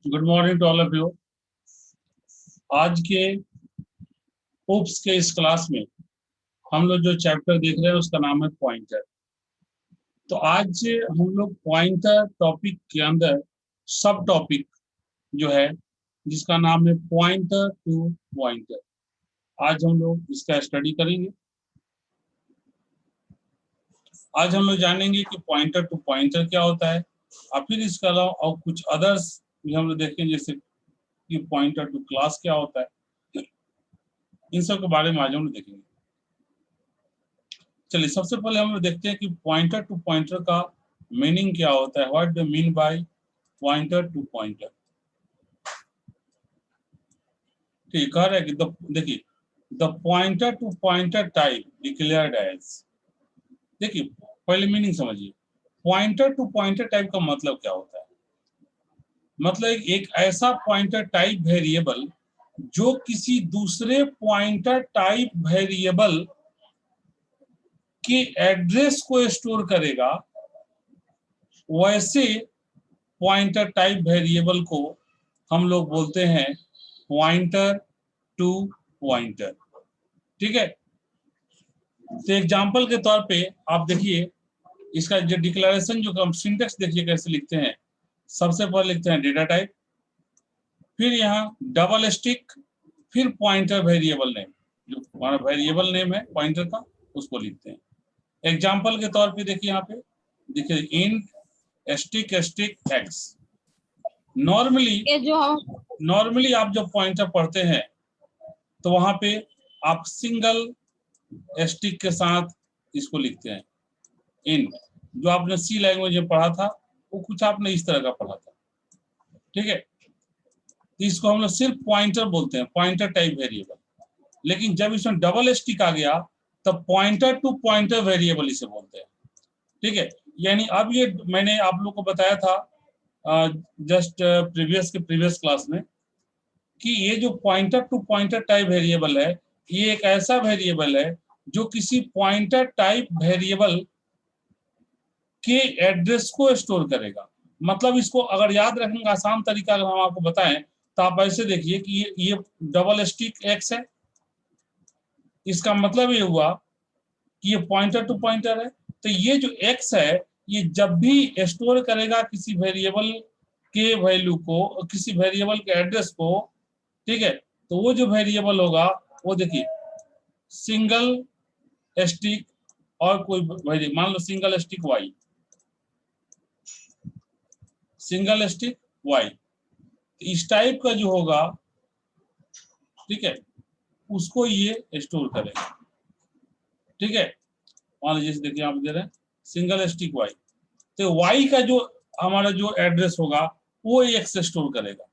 Good morning to all of you. आज के oops के इस क्लास में हम लोग जो चैप्टर देख रहे हैं उसका नाम है पॉइंटर। तो आज हम लोग पॉइंटर टॉपिक के अंदर सब टॉपिक जो है जिसका नाम है पॉइंटर टू पॉइंटर, आज हम लोग इसका स्टडी करेंगे। आज हम लोग जानेंगे कि पॉइंटर टू पॉइंटर क्या होता है और फिर इसके अलावा और कुछ अदर्स भी हम लोग देखेंगे, जैसे कि पॉइंटर टू क्लास क्या होता है। इन सब के बारे में आज हम लोग देखेंगे। चलिए सबसे पहले हम लोग देखते हैं कि पॉइंटर टू पॉइंटर का मीनिंग क्या होता है। What do mean by pointer to pointer. ठीक कह रहे हैं कि देखिए the pointer to pointer type declared as. देखिए पहले मीनिंग समझिए, पॉइंटर टू पॉइंटर टाइप का मतलब क्या होता है। मतलब एक ऐसा पॉइंटर टाइप वेरिएबल जो किसी दूसरे पॉइंटर टाइप वेरिएबल के एड्रेस को स्टोर करेगा, वैसे पॉइंटर टाइप वेरिएबल को हम लोग बोलते हैं पॉइंटर टू पॉइंटर। ठीक है, तो एग्जांपल के तौर पे आप देखिए इसका जो डिक्लेरेशन, जो हम सिंटेक्स देखिए कैसे लिखते हैं। सबसे पहले लिखते हैं डेटा टाइप, फिर यहाँ डबल स्टिक, फिर पॉइंटर वेरिएबल नेम, जो हमारा वेरिएबल नेम है पॉइंटर का उसको लिखते हैं। एग्जांपल के तौर पे देखिए यहाँ पे देखिए int stick stick x. Normally आप जब पॉइंटर पढ़ते हैं तो वहां पे आप सिंगल स्टिक के साथ इसको लिखते हैं। इंट जो आपने सी लैंग्वेज में पढ़ा था वो कुछ आपने इस तरह का पढ़ा था। ठीक है, तो इसको हम लोग सिर्फ पॉइंटर बोलते हैं, पॉइंटर टाइप वेरिएबल। लेकिन जब इसमें डबल स्टिक आ गया तब पॉइंटर टू पॉइंटर वेरिएबल इसे बोलते हैं। ठीक है, यानी अब ये मैंने आप लोग को बताया था जस्ट प्रीवियस क्लास में कि ये जो pointer to pointer type variable है, ये एक ऐसा वेरिएबल है जो किसी पॉइंटर टाइप वेरिएबल के एड्रेस को स्टोर करेगा। मतलब इसको अगर याद रखने का आसान तरीका अगर हम आपको बताएं तो आप ऐसे देखिए कि ये डबल स्टिक एक्स है। इसका मतलब ये हुआ कि ये पॉइंटर टू पॉइंटर है। तो ये जो एक्स है ये जब भी स्टोर करेगा किसी वेरिएबल के वैल्यू को, किसी वेरिएबल के एड्रेस को, ठीक है, तो वो जो वेरिएबल होगा वो देखिए सिंगल स्टिक और कोई वेरिएबल, मान लो single stick Y, single stick Y, तो इस टाइप का जो होगा, ठीक है, उसको ये स्टोर करेगा। ठीक है, मान लीजिए देखिए आप दे रहे हैं सिंगल स्टिक वाई, तो वाई का जो हमारा जो एड्रेस होगा वो एक्स स्टोर करेगा।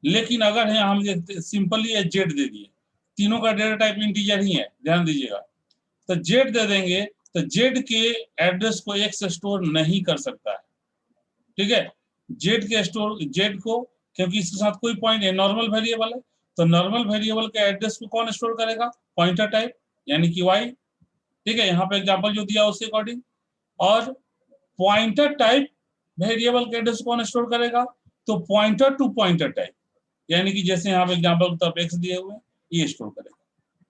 लेकिन अगर है हम सिंपली जेड दे दिए, तीनों का डेटा टाइप इंटीजर ही है, ध्यान दीजिएगा, तो जेड दे देंगे तो जेड के एड्रेस को एक्स स्टोर नहीं कर सकता है। ठीक है, जेड के स्टोर, जेड को, क्योंकि इसके साथ कोई पॉइंट है, नॉर्मल वेरिएबल है, तो नॉर्मल वेरिएबल के एड्रेस को कौन स्टोर करेगा, पॉइंटर टाइप यानी कि वाई। ठीक है, यहाँ पे एग्जांपल जो दिया उसके अकॉर्डिंग। और पॉइंटर टाइप वेरिएबल के एड्रेस कौन स्टोर करेगा, तो पॉइंटर टू पॉइंटर टाइप, यानी कि जैसे यहाँ पे एग्जांपल के तौर पे एक्स दिए हुए ये स्टोर करेगा।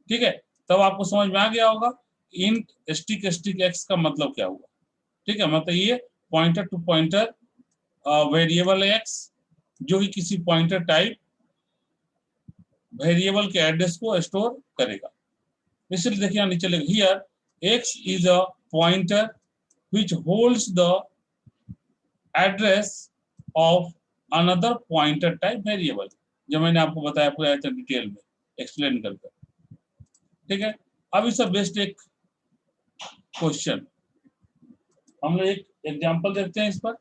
ठीक है, तब आपको समझ में आ गया होगा इंट स्टिक स्टिक एक्स का मतलब क्या हुआ। ठीक है, मतलब ये pointer to pointer variable X जो कि किसी पॉइंटर टाइप वेरिएबल के एड्रेस को स्टोर करेगा। इसलिए देखिए नीचे लिखा here X is a pointer which holds the address of another pointer type variable, जो मैंने आपको बताया पूरा डिटेल में एक्सप्लेन करके। ठीक है, अब इसका बेस्ट एक क्वेश्चन हम लोग एक एग्जांपल देखते हैं इस पर।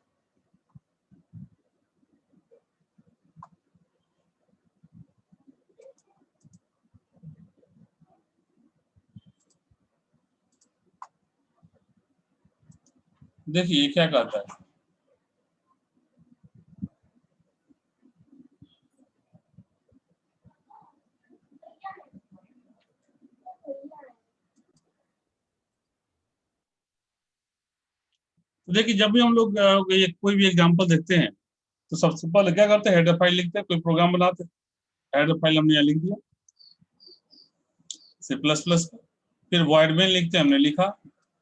देखिए क्या कहता है, तो देखिए जब भी हम लोग कोई भी एग्जांपल देखते हैं तो सबसे पहले क्या करते हैं, हेडर फाइल लिखते हैं, कोई प्रोग्राम बनाते हैं, हेडर फाइल हमने यहाँ लिख दिया C++। फिर वॉइड मेन लिखते हैं, हमने लिखा,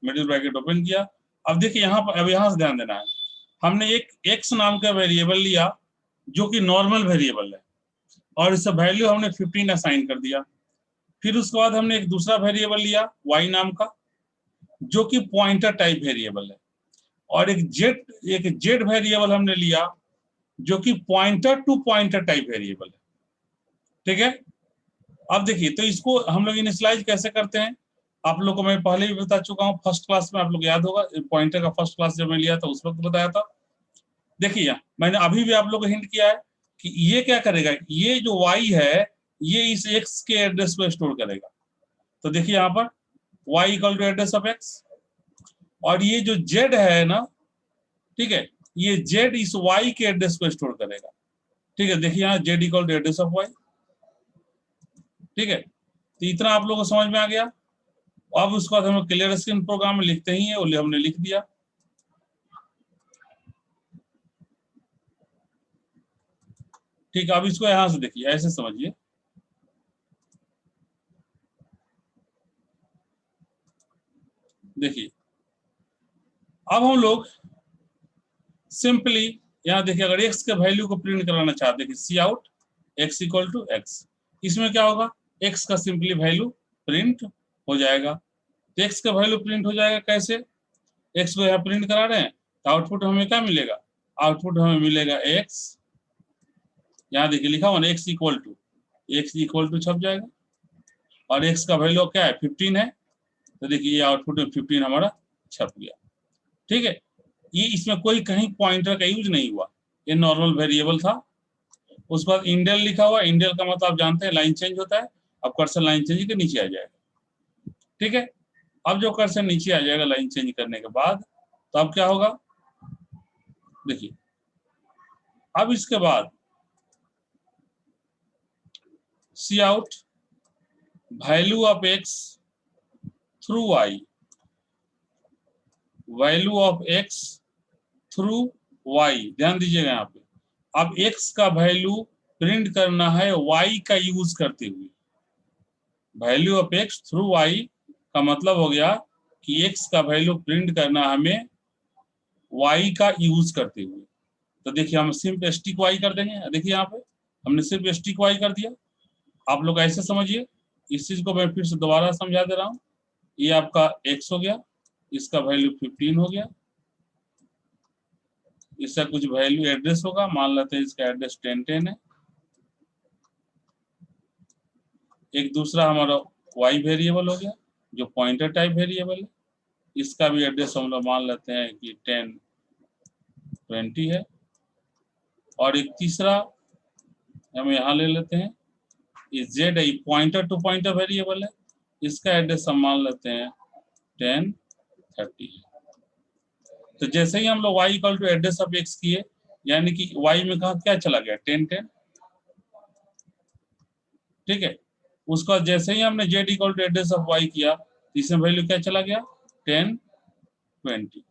मिडिल ब्रैकेट ओपन किया। अब देखिए यहाँ पर, अब यहाँ से ध्यान देना है, हमने एक x नाम का वेरिएबल लिया जो कि नॉर्मल वेरिएबल है, और इससे वैल्यू हमने 15 असाइन कर दिया। फिर उसके बाद हमने एक दूसरा वेरिएबल लिया y नाम का, जो कि पॉइंटर टाइप वेरिएबल है, और एक जेड वेरिएबल हमने लिया जो कि pointer to pointer type variable है। ठीक है, अब देखिए, तो इसको हम लोग इनिशियलाइज कैसे करते हैं, आप लोग को मैं पहले भी बता चुका हूँ, फर्स्ट क्लास में आप लोग याद होगा, पॉइंटर का फर्स्ट क्लास जब मैं लिया था उस वक्त बताया था। देखिए मैंने अभी भी आप लोग को हिंट किया है कि ये क्या करेगा, ये जो y है ये इस x के एड्रेस को स्टोर करेगा। तो देखिए यहाँ पर y equal to address of x, और ये जो z है ना, ठीक है, ये z इस y के एड्रेस को स्टोर करेगा। ठीक है, देखिए यहाँ z equal to address of y। ठीक है, तो इतना आप लोगों को समझ में आ गया। अब उसके बाद हम क्लियर स्क्रीन प्रोग्राम में लिखते ही है, और हमने लिख दिया। ठीक है, अब इसको यहां से देखिए, ऐसे समझिए, देखिए अब हम लोग सिंपली यहाँ देखिए, अगर x के वैल्यू को प्रिंट कराना चाहते हैं, C out x equal to x, इसमें क्या होगा, x का सिंपली वैल्यू प्रिंट हो जाएगा। तो x का वैल्यू प्रिंट हो जाएगा कैसे, x को यहाँ प्रिंट करा रहे हैं, तो आउटपुट हमें क्या मिलेगा, आउटपुट हमें मिलेगा x, यहाँ देखिए लिखा हुआ ना x इक्वल टू छप जाएगा, और x का वैल्यू क्या है 15 है, तो देखिए ये आउटपुट में 15 हमारा छप गया। ठीक है, ये इसमें कोई कहीं पॉइंटर का यूज नहीं हुआ, ये नॉर्मल वेरिएबल था। उसके बाद इंडेल लिखा हुआ, इंडेल का मतलब आप जानते हैं लाइन चेंज होता है, अब कर्सर लाइन चेंज के नीचे आ जाएगा। ठीक है, अब जो कर्सर नीचे आ जाएगा लाइन चेंज करने के बाद, तो अब क्या होगा, देखिए अब इसके बाद C out value of x through y, value of x through y, ध्यान दीजिएगा यहाँ पे, अब x का वैल्यू प्रिंट करना है y का यूज करते हुए। Value of x through y का मतलब हो गया कि x का वैल्यू प्रिंट करना हमें y का यूज करते हुए। तो देखिए हम सिर्फ स्टिक y कर देंगे, देखिए यहाँ पे हमने सिर्फ स्टिक y कर दिया। आप लोग ऐसे समझिए, इस चीज को मैं फिर से दोबारा समझा दे रहा हूँ। ये आपका x हो गया, इसका वैल्यू 15 हो गया, इसका कुछ वैल्यू एड्रेस होगा, मान लेते हैं इसका एड्रेस 1010 है। एक दूसरा हमारा y वेरिएबल हो गया जो पॉइंटर टाइप वेरिएबल है, इसका भी एड्रेस हम लोग मान लेते हैं कि 1020 है। और एक तीसरा हम यहाँ ले लेते हैं, ये z है, पॉइंटर टू पॉइंटर वेरिएबल है, इसका एड्रेस हम मान लेते हैं 1030 है। तो जैसे ही हम लोग y equal to address of x किए, यानी कि y में कहा क्या चला गया 1010। ठीक है, उसके बाद जैसे ही हमने z equal to address of y किया, इसमें वैल्यू क्या चला गया 1020।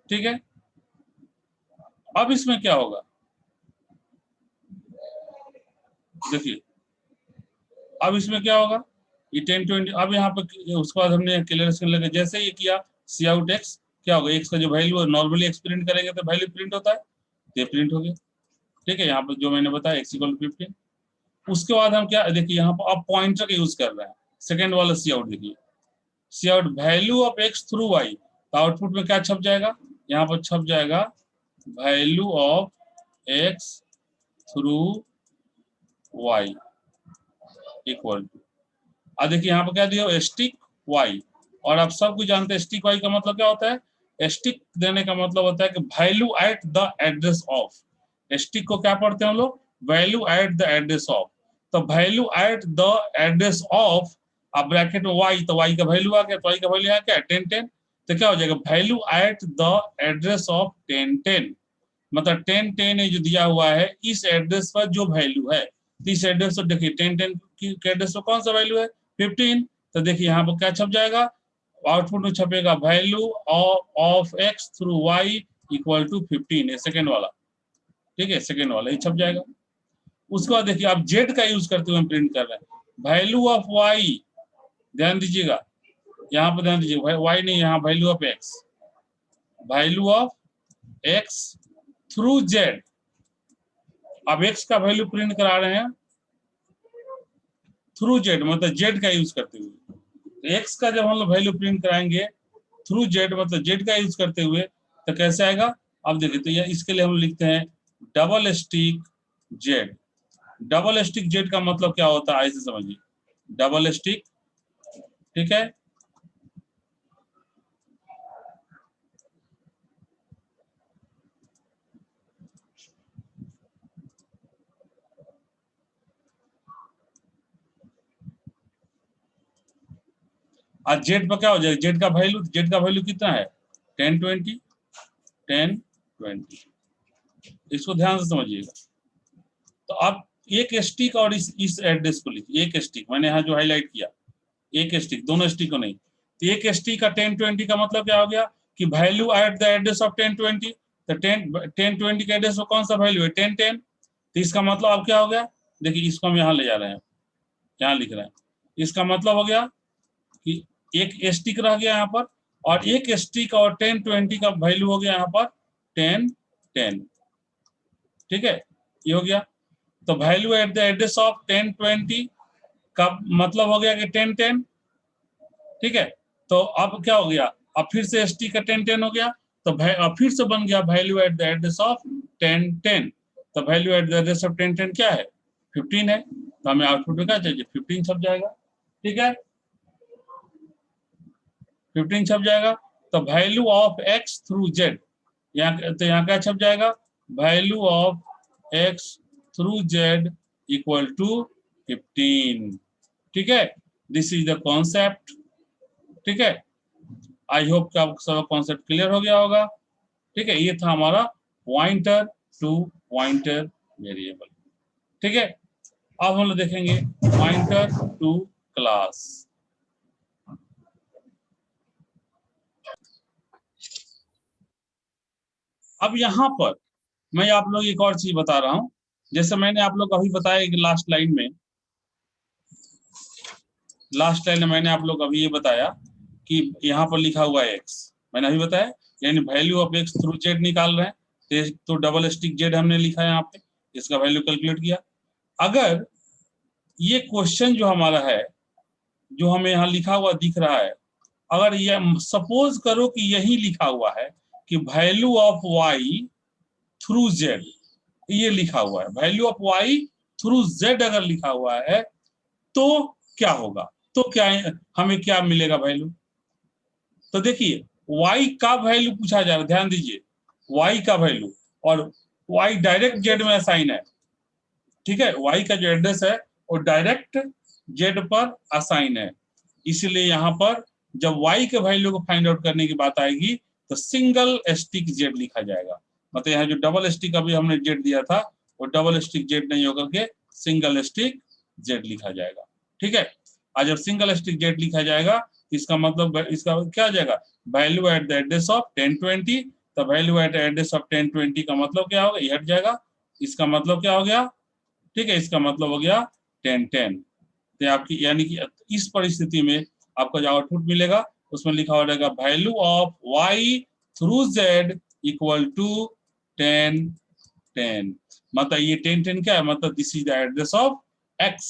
ठीक है, अब इसमें क्या होगा, देखिए अब इसमें क्या होगा, ये 1020। अब यहाँ पे उसके बाद हमने क्लियर स्क्रीन लगा, जैसे ये किया सी आउट एक्स, क्या होगा, एक्स का जो वैल्यू है नॉर्मली एक्स प्रिंट करेंगे तो वैल्यू प्रिंट होता है, ये प्रिंट हो गया। ठीक है, यहाँ पे जो मैंने बताया एक्स इक्वल टू 15। उसके बाद हम क्या, देखिए यहाँ पर अब पॉइंटर का यूज कर रहे हैं, सेकेंड वाला सी आउट, देखिए C out value of X through Y, तो आउटपुट में क्या छप जाएगा, यहाँ पर छप जाएगा value of X through Y equal to, अब देखिए यहाँ पर क्या दिया स्टिक वाई, और आप सब कुछ जानते हैं स्टिक वाई का मतलब क्या होता है, स्टिक देने का मतलब होता है कि value at the address of, stick को क्या पढ़ते हैं हम लोग, value at the address of. तो value at the address of, अब ब्रैकेट में y, तो y का वैल्यू आ गया, तो y का वैल्यू आ गया 1010, तो क्या हो जाएगा value at the address of 1010, मतलब 1010 जो दिया हुआ है इस एड्रेस पर जो वैल्यू है, तो इस एड्रेस पर देखिए 10 की एड्रेस पर कौन सा वैल्यू है 15, तो देखिए यहाँ पर क्या छप जाएगा, आउटपुट में छपेगा value of X through Y equal to 15, ये सेकेंड वाला, ठीक है, सेकेंड वाला ही छप जाएगा। उसके बाद देखिए आप जेड का यूज करते हुए प्रिंट कर रहे हैं, वैल्यू ऑफ वाई, ध्यान दीजिएगा यहाँ पर, ध्यान दीजिए वाई नहीं, यहाँ value of x, value of X through Z. अब एक्स का वैल्यू प्रिंट करा रहे हैं थ्रू जेड, मतलब जेड का यूज करते हुए। एक्स का जब हम लोग वैल्यू प्रिंट कराएंगे थ्रू जेड, मतलब जेड का यूज करते हुए, तो कैसे आएगा, अब देखिए, तो ये इसके लिए हम लिखते हैं double stick Z. Double stick Z का मतलब क्या होता है, ऐसे समझिए, डबल स्टिक, ठीक है, आज जेड पर क्या हो जाएगा, जेड का वैल्यू कितना है 1020, 1020, इसको ध्यान से समझिएगा। तो आप एक स्टिक और इस एड्रेस को लिखिए, एक स्टिक मैंने यहाँ जो हाईलाइट किया, एक स्टिक, दोनों स्टिक को नहीं, तो एक स्टिक का 1020 का मतलब क्या हो गया कि value at the address of 1020, तो 1020 के एड्रेस में कौन सा वैल्यू है 1010, तो इसका मतलब अब क्या हो गया, देखिए इसको हम यहाँ ले जा रहे हैं, यहाँ लिख रहे हैं, इसका मतलब हो गया कि एक स्टिक रह गया यहाँ पर, और एक स्टिक और 1020 का वैल्यू हो गया यहाँ पर 1010, ठीक है, ये हो गया। तो value at the address of 1020 का मतलब हो गया कि 1010, ठीक है। तो अब क्या हो गया, अब फिर से एसटी का 1010 हो गया, तो अब फिर से बन गया value at the address of 1010, तो value at the address of 1010 क्या है 15 है, तो हमें आउटपुट में क्या चाहिए 15 छप जाएगा, ठीक है, 15 छप जाएगा। तो value of X through Z, तो यहाँ क्या छप जाएगा, value of X through Z equal to 15, ठीक है, दिस इज द कॉन्सेप्ट, ठीक है। आई होप कि आपको सब कॉन्सेप्ट क्लियर हो गया होगा, ठीक है। ये था हमारा पॉइंटर टू पॉइंटर वेरिएबल, ठीक है। अब हम लोग देखेंगे पॉइंटर टू क्लास। अब यहाँ पर मैं आप लोग एक और चीज बता रहा हूं, जैसे मैंने आप लोग अभी बताया कि लास्ट लाइन में मैंने आप लोग अभी ये बताया कि यहाँ पर लिखा हुआ है एक्स, मैंने अभी बताया, यानी value of X through Z निकाल रहे हैं, तो डबल स्टिक जेड हमने लिखा है यहाँ पे, इसका वैल्यू कैलकुलेट किया। अगर ये क्वेश्चन जो हमारा है, जो हमें यहाँ लिखा हुआ दिख रहा है, अगर ये सपोज करो कि यही लिखा हुआ है कि value of Y through Z, ये लिखा हुआ है value of Y through Z, अगर लिखा हुआ है तो क्या होगा, तो क्या हमें क्या मिलेगा वैल्यू, तो देखिए y का वैल्यू पूछा जा रहा है, ध्यान दीजिए y का वैल्यू, और y डायरेक्ट जेड में असाइन है, ठीक है, y का जो एड्रेस है वो डायरेक्ट जेड पर असाइन है, इसलिए यहाँ पर जब y के वैल्यू को फाइंड आउट करने की बात आएगी तो सिंगल स्टिक जेड लिखा जाएगा, मतलब यहाँ जो डबल स्टिक अभी हमने जेड दिया था वो डबल स्टिक जेड नहीं होकर के सिंगल स्टिक जेड लिखा जाएगा, ठीक है। आज जब सिंगल स्टिक जेड लिखा जाएगा इसका मतलब इसका क्या आ जाएगा, value at the address of 1020, तो वैल्यू एट एड्रेस ऑफ 1020 का मतलब क्या होगा, ये हट जाएगा, इसका मतलब क्या हो गया, ठीक है, इसका मतलब हो गया 1010, तो आपकी यानी कि इस परिस्थिति में आपका जो आउटपुट मिलेगा उसमें लिखा हो रहेगा value of y through z equal to 1010, मतलब ये 1010 क्या है, मतलब this is the address of x,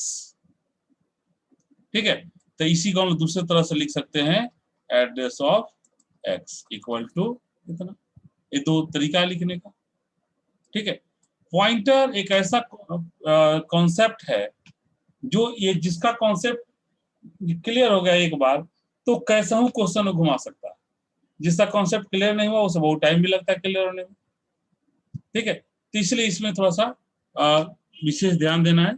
ठीक है। तो इसी को हम दूसरे तरह से लिख सकते हैं address of x equal to इतना, ये दो तरीका है लिखने का, ठीक है। पॉइंटर एक ऐसा कॉन्सेप्ट है जो ये जिसका कॉन्सेप्ट क्लियर हो गया एक बार तो कैसा हूं क्वेश्चन को घुमा सकता है, जिसका कॉन्सेप्ट क्लियर नहीं हुआ उसे बहुत टाइम भी लगता है क्लियर होने में, ठीक है। तो इसलिए इसमें थोड़ा सा विशेष ध्यान देना है,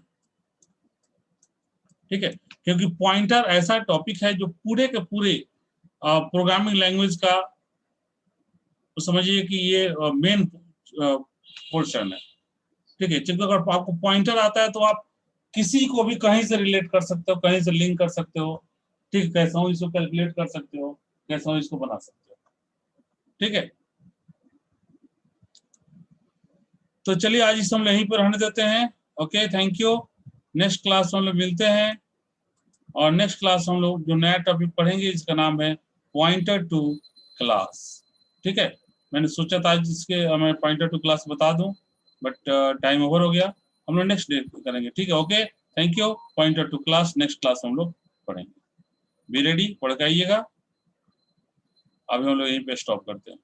ठीक है, क्योंकि पॉइंटर ऐसा टॉपिक है जो पूरे के पूरे प्रोग्रामिंग लैंग्वेज का तो समझिए कि ये मेन पोर्शन है, ठीक है। क्योंकि अगर आपको पॉइंटर आता है तो आप किसी को भी कहीं से रिलेट कर सकते हो, कहीं से लिंक कर सकते हो। ठीक, कैसा हूँ इसको कैलकुलेट कर सकते हो, कैसा हूँ इसको बना सकते हो। ठीक है, तो चलिए आज इस हम यहीं पर रहने देते हैं। Okay, thank you. Next class में हम लोग मिलते हैं, और नेक्स्ट क्लास हम लोग जो नया टॉपिक पढ़ेंगे इसका नाम है पॉइंटर टू क्लास। ठीक है, मैंने सोचा था आज इसके मैं पॉइंटर टू क्लास बता दूं, बट टाइम ओवर हो गया। हम लोग नेक्स्ट डे करेंगे। ठीक है, okay, thank you. Pointer to class next class हम लोग पढ़ेंगे। बी रेडी, पढ़ के आइएगा। अभी हम लोग यहीं पे स्टॉप करते हैं।